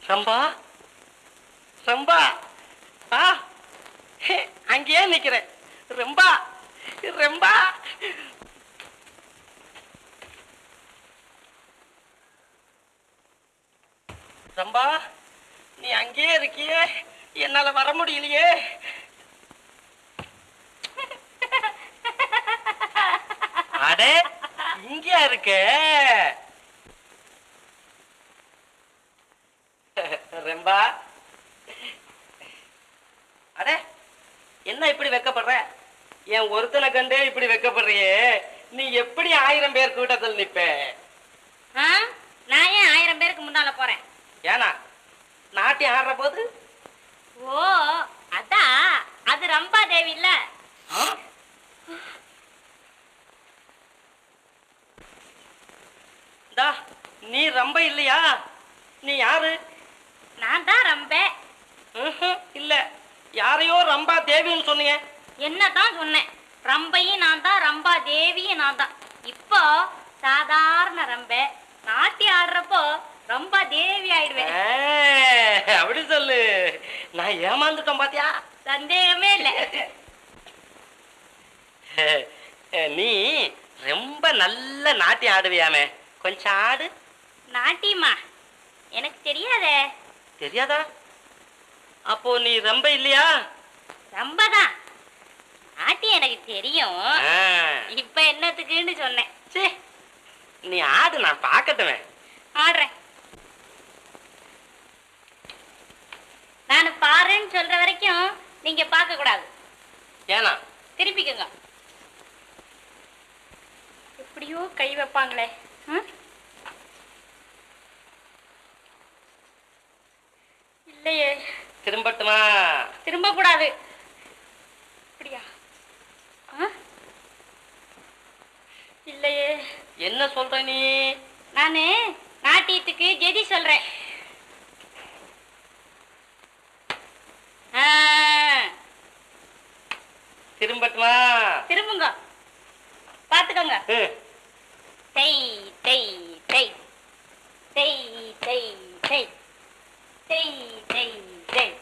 ரம்பா ரம்பா ஆ அங்கேயே நிக்கிறேன். ரம்பா ரம்பா ரம்பா நீ அங்கேயே இருக்கியே, என்னால வர முடியலையே. அடே இங்கேயா இருக்க? ரம்பா அடே என்ன இப்படி வெக்கப்படுற? என் ஒருத்தனை கண்டே இப்படி வெக்கப்படுறியே, நீ எப்படி 1000 பேர் கூட்டத்தில் நிப்ப? நான் ஏன் 1000 பேருக்கு முன்னால போறேன்? ஏனா நாட்டியம் ஆடுற போது? ஓ அதான், அது ரம்பா தேவி இல்ல. நீ ரம்ப இல்லையா? நீ யாரு? நான் தான் ரம்பே. இல்ல, யாரையோ ரம்பா தேவின்னு சொன்னீங்க. என்னதான் சொன்னேன், ரம்பையும் நான் தான், ரம்பா தேவியும் நான் தான். இப்போ சாதாரண ரம்பே, நாட்டி ஆடுறப்போ ரம்பா தேவி ஆயிடுவேன். அப்படி சொல்லு. நான் ஏமாந்துட்டோம் பாத்தியா? சந்தேகமே இல்ல. நீ ரொம்ப நல்ல நாட்டியம் ஆடுவியாமே, கொஞ்சம் ஆடு. நாட்டியமா? எனக்கு தெரியாதே. தெரியாதா? அப்போ நீ ரொம்ப இல்லையா? ரொம்பதான். நாட்டியம் எனக்கு தெரியும். இப்ப என்னத்துக்குன்னு சொன்னேன். சே, நீ ஆடு, நான் பார்க்கட்டுமே. ஆடுறேன். நான் பாருன்னு சொல்ற வரைக்கும் நீங்க பார்க்க கூடாது. ஏனா? திருப்பிக்கங்க. எப்படியோ கை வைப்பாங்களே. இல்லையே. திரும்பட்டுமா? திரும்ப கூடாது. அப்படியா? இல்லையே. என்ன சொல்ற நீ? நானு நாட்டியத்துக்கு ஜெதி சொல்றேன். திரும்பட்டுமா? திரும்புங்க, பாத்துக்கோங்க. டெய் டெய் டெய் டெய் டெய் டெய் டெய் டெய் டெய்.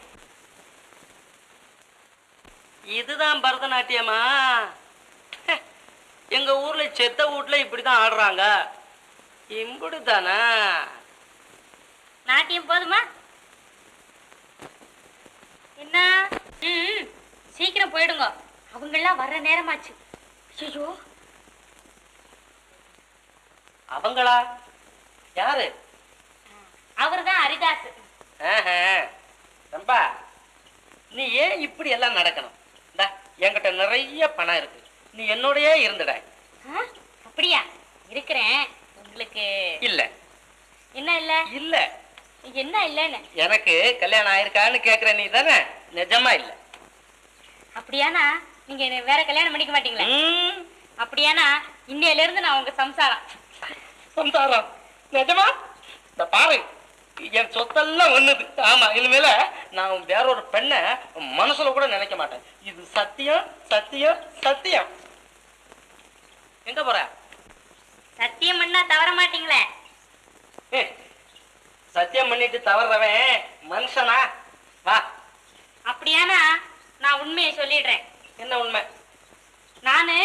இதுதான் பரதநாட்டியமா? எங்க ஊர்ல செத்த வீட்டுல இப்படிதான் ஆடுறாங்க. இம்புடுதானா? நாட்டியம் போதுமா? என்ன? சீக்கிரம் போயிடுங்க, அவங்கெல்லாம் வர்ற நேரமாச்சு. ஐயோ, அவங்களா? யாரு? அவர்தான் ஹரிதாஸ். ரம்பா, நீ ஏன் இப்படி எல்லாம் நடக்கணும்? என்கிட்ட நிறைய பணம் இருக்கு, நீ என்னோடயே இருந்துட. அப்படியா? இருக்கிறேன். உங்களுக்கு இல்ல. என்ன இல்ல? இல்ல என்ன இல்லன்னு? எனக்கு கல்யாணம் ஆயிருக்கான்னு கேக்குற நீ தானே? நிஜமா இல்ல. அப்படியானா நீங்க வேற கல்யாணம் பண்ணிக்க மாட்டீங்களா? அப்படியானா இன்னையில இருந்து நான் உங்க சம்சாரம். சம்சாரம்? நிஜமா? இந்த பாரு, என் சொத்தெல்லாம் ஒண்ணுது. ஆமா, இனிமேல நான் வேற ஒரு பெண்ணை மனசுல கூட நினைக்க மாட்டேன். இது சத்தியம் சத்தியம் சத்தியம். எங்க போற? சத்தியம் பண்ணா தவற மாட்டீங்களே? சத்தியம் பண்ணிட்டு தவறவன் மனுஷனா? வா. அப்படியானா நான் உண்மையை சொல்லிடுறேன். என்ன உண்மை? நானு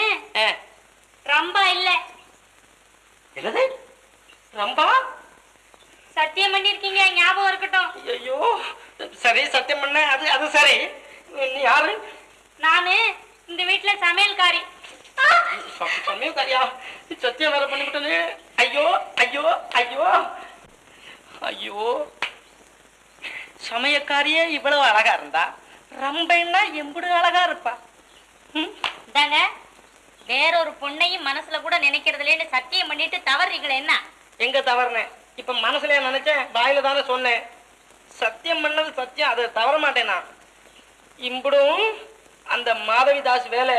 ரம்பா இல்ல. என்னது? ரம்பா? சத்தியம் பண்ணிருக்கீங்க, ஞாபகம் இருக்கட்டும். ஐயோ, சரி, சத்தியம் பண்ண. அது சரி. நீ யாரு? நானு இந்த வீட்டுல சமையல்காரி. சமையல்காரியா? சத்தியம் வேற பண்ணிவிட்டனே. ஐயோ ஐயோ ஐயோ ஐயோ. சமயக்காரியே இவ்வளவு அழகா இருந்தா ரம்பைன்னா எம்புடு அழகா இருப்பா. இதாங்க, வேறொரு பொண்ணையும் மனசுல கூட நினைக்கிறதுலேன்னு சத்தியம் பண்ணிட்டு தவறீங்களே. என்ன? எங்க தவறுனேன்? இப்ப மனசுல நினைச்சேன், வாயில தானே சொன்னேன். சத்தியம் பண்ணது சத்தியம், அதை தவற மாட்டேனா? இம்புடும் அந்த மாதவி தாஸ் வேலை.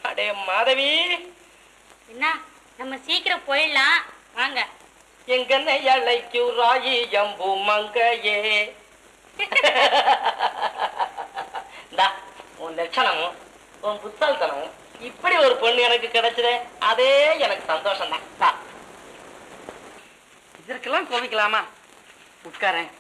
அடே மாதவி, என்ன? நம்ம சீக்கிரம் போயிடலாம் வாங்க. எங்கன்னு எல்லைக்கு ராயி எம்பு மங்கையே. உன் லட்சணமும் உன் புத்தால்தனமும் இப்படி ஒரு பொண்ணு எனக்கு கிடைச்சதே, அதே எனக்கு சந்தோஷம் தான். இதற்கெல்லாம் கோபிக்கலாமா? உட்காரேன்.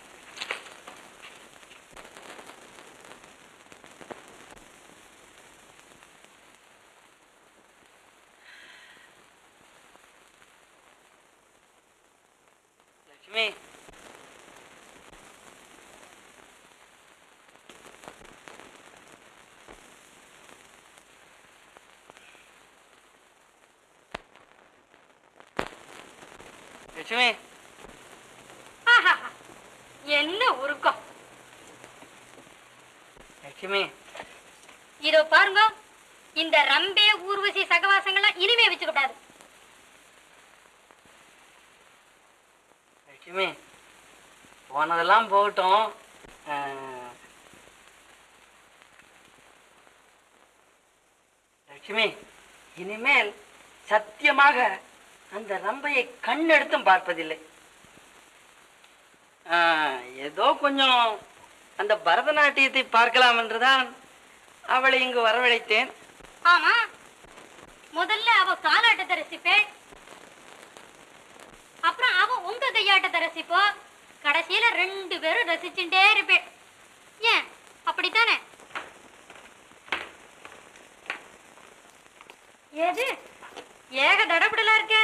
லட்சுமி, லட்சுமி, என்ன உருக்கம்! லட்சுமி, இதோ பாருங்க, இந்த ரம்பே ஊர்வசி சகவாசங்கள்லாம் இனிமே வச்சுக்கூடாது. லட்சுமி, போனதெல்லாம் போகட்டும். லட்சுமி, இனிமேல் சத்தியமாக அந்த ரம்பையை கண்ணெடுத்தும் பார்ப்பதில்லை. ஏதோ கொஞ்சம் அந்த பரதநாட்டியத்தை பார்க்கலாம் என்றுதான் அவளை இங்கு வரவழைத்தேன். ஆமா, முதல்ல அவ காலாட்டத்தை ரசிப்பேன், அப்புறம் அவ உங்க கையாட்டத்தை ரசிப்போ, கடைசியில 2 பேரும் ரசிச்சுட்டே இருப்பேன். ஏன் அப்படித்தானே? ஏது ஏக தடபுடலா இருக்க,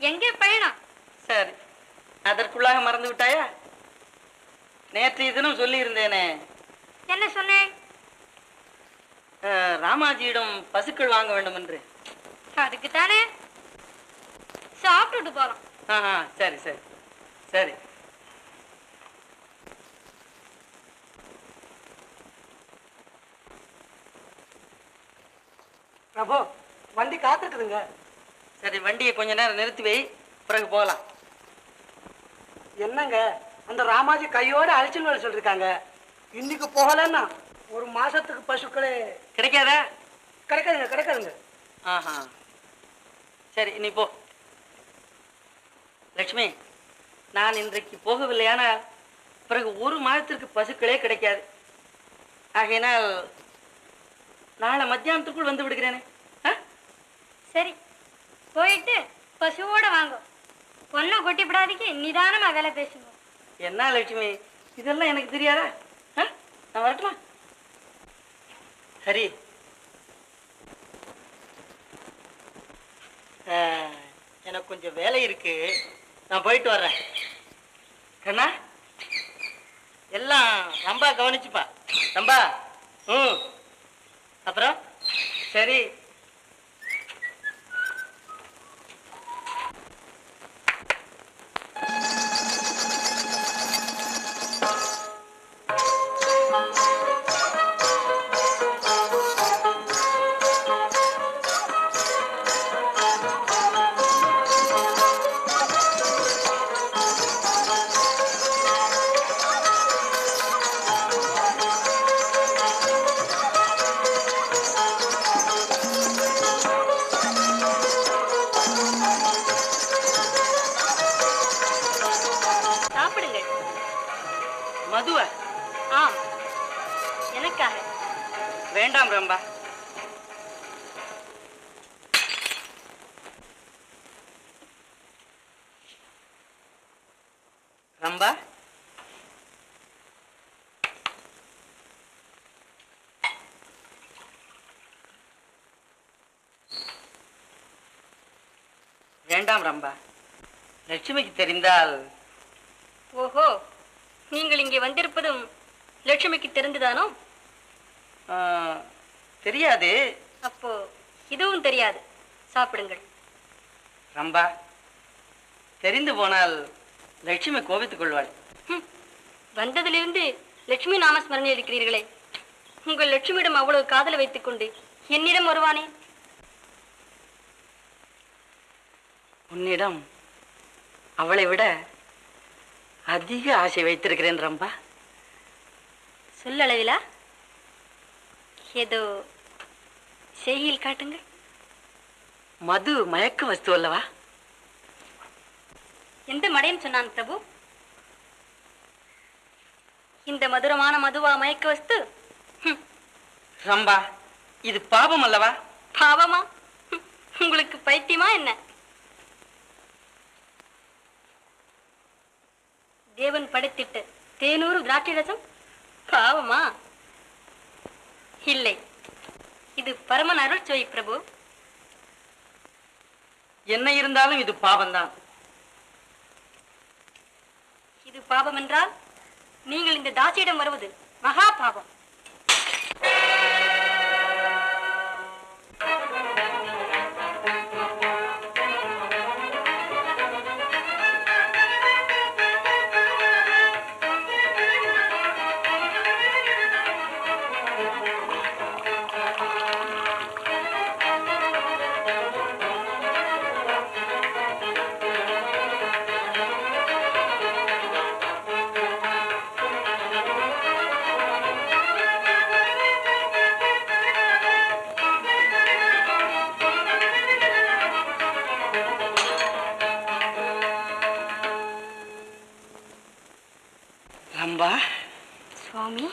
எங்கே பயணம்? சரி, அதற்குள்ளாக மறந்து விட்டாயா? நேற்றைய தினம் சொல்லி இருந்தேனே. என்ன சொன்னேன்? ராமாஜியிடம் பசுக்கள் வாங்க வேண்டும் என்று. அதுக்கு தானே சாப்பிட்டுட்டு போலாம். சரி சரி சரி. பிரபு, வண்டி காத்துக்குதுங்க. சரி, வண்டியை கொஞ்ச நேரம் நிறுத்தி வை, பிறகு போகலாம். என்னங்க, அந்த ராமாஜி கையோட அழைச்சின்னு வர சொல்லிருக்காங்க. இன்னைக்கு போகலன்னா 1 மாசத்துக்கு பசுக்களே கிடைக்காதா? கிடைக்காதுங்க, கிடைக்காதுங்க. சரி, நீ போ. லட்சுமி, நான் இன்றைக்கு போகவில்லையானால் பிறகு 1 மாதத்திற்கு பசுக்களே கிடைக்காது. ஆகையினால் நாளை மத்தியானத்துக்குள் வந்து விடுகிறேனே. சரி, போயிட்டு பசுவோட வாங்க. பொண்ணை கொட்டி விடாதீங்க, நிதானமா வேலை பேசுங்க. என்ன லட்சுமி, இதெல்லாம் எனக்கு தெரியாதா? நான் வரட்டுமா? சரி, எனக்கு கொஞ்சம் வேலை இருக்கு, நான் போயிட்டு வர்றேன். கண்ணா, எல்லாம் ரொம்ப கவனிச்சுப்பா. ரொம்ப அப்புறம் சரி. மதுவா? ஆம், எனக்காக. வேண்டாம் ரம்பா. ரம்பா, வேண்டாம் ரம்பா. லட்சுமிக்கு தெரிந்தால். ஓஹோ, நீங்கள் இங்கே வந்திருப்பதும் லட்சுமிக்கு தெரிந்துதானோ? தெரியாது. அப்போ இதுவும் தெரியாது. சாப்பிடுங்கள். ரம்பா, தெரிந்து போனால் லட்சுமி கோபித்துக் கொள்வாள். வந்ததிலிருந்து லட்சுமி நாமஸ்மரணை இருக்கிறீர்களே, உங்கள் லட்சுமியிடம் அவ்வளவு காதலை வைத்துக் கொண்டு என்னிடம் வருவானே? உன்னிடம் அவளை விட அதிக ஆசை வைத்திருக்கிறேன் ரம்பா. சொல்லளவிலா? ஏதோ செய்கையில் காட்டுங்கள். மது மயக்க வஸ்து அல்லவா? எந்த மடையன் சொன்னான் பிரபு? இந்த மதுரமான மதுவா மயக்க வஸ்து? ரம்பா, இது பாவம் அல்லவா? பாவமா? உங்களுக்கு பைத்தியமா என்ன? தேவன் படைத்திட்ட தேனூறு திராட்சை ரசம் பாவமா? இல்லை, இது பரமன் அருள் சுவை பிரபு. என்ன இருந்தாலும் இது பாவம்தான். இது பாவம் என்றால் நீங்கள் இந்த தாசியிடம் வருவது மகா பாவம். ரம்பா, சுவாமி,